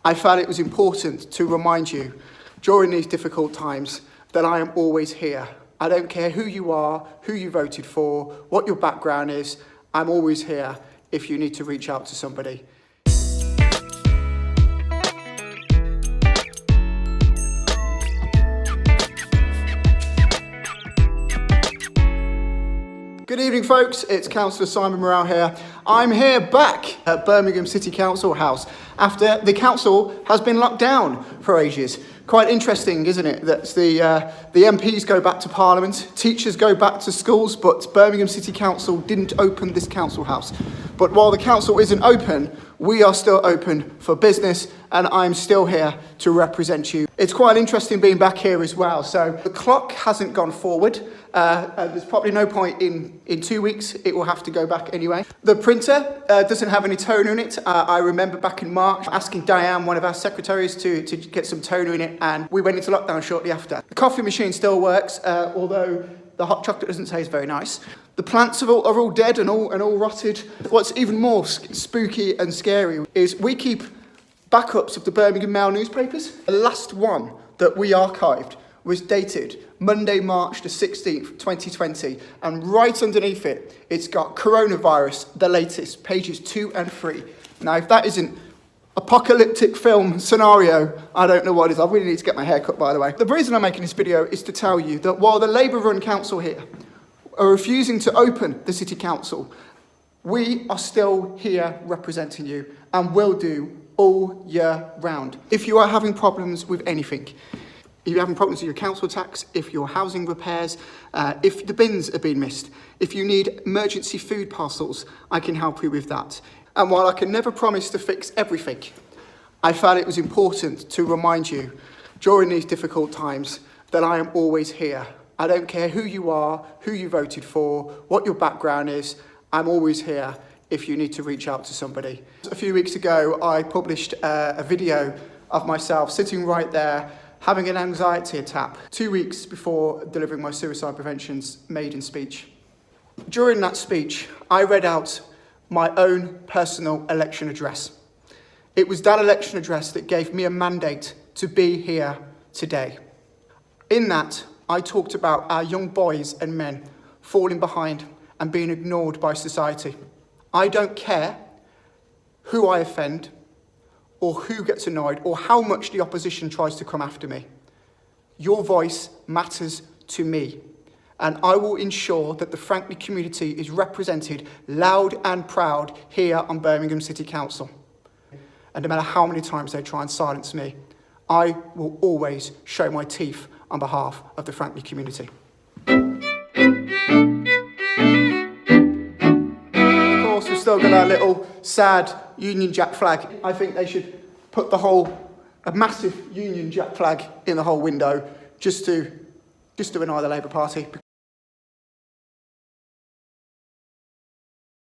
I felt it was important to remind you during these difficult times that I am always here. I don't care who you are, who you voted for, what your background is, I'm always here if you need to reach out to somebody. Good evening, folks. It's Councillor Simon Morrall here. I'm here back at Birmingham City Council House after the council has been locked down for ages. Quite interesting, isn't it, that the MPs go back to Parliament, teachers go back to schools, but Birmingham City Council didn't open this council house. But while the council isn't open, we are still open for business, and I'm still here to represent you. It's quite interesting being back here as well. So the clock hasn't gone forward. There's probably no point in 2 weeks. It will have to go back anyway. The printer doesn't have any toner in it. I remember back in March asking Diane, one of our secretaries, to get some toner in it, and we went into lockdown shortly after. The coffee machine still works, although the hot chocolate doesn't taste very nice. The plants are all dead and all rotted. What's even more spooky and scary is we keep backups of the Birmingham Mail newspapers. The last one that we archived was dated Monday, March the 16th, 2020. And right underneath it, it's got coronavirus, the latest, pages 2 and 3. Now, if that isn't apocalyptic film scenario, I don't know what is. I really need to get my hair cut, by the way. The reason I'm making this video is to tell you that while the Labour-run council here are refusing to open the city council, we are still here representing you and will do all year round. If you are having problems with anything, if you're having problems with your council tax, if your housing repairs, if the bins are being missed, if you need emergency food parcels, I can help you with that. And while I can never promise to fix everything, I felt it was important to remind you during these difficult times that I am always here. I don't care who you are, who you voted for, what your background is, I'm always here if you need to reach out to somebody. A few weeks ago, I published a video of myself sitting right there having an anxiety attack 2 weeks before delivering my suicide prevention's maiden speech. During that speech, I read out my own personal election address. It was that election address that gave me a mandate to be here today. In that, I talked about our young boys and men falling behind and being ignored by society. I don't care who I offend or who gets annoyed or how much the opposition tries to come after me. Your voice matters to me, and I will ensure that the Franklin community is represented loud and proud here on Birmingham City Council. And no matter how many times they try and silence me, I will always show my teeth on behalf of the Franklin community. Of course, we've still got our little sad Union Jack flag. I think they should put a massive Union Jack flag in the whole window just to annoy the Labour Party.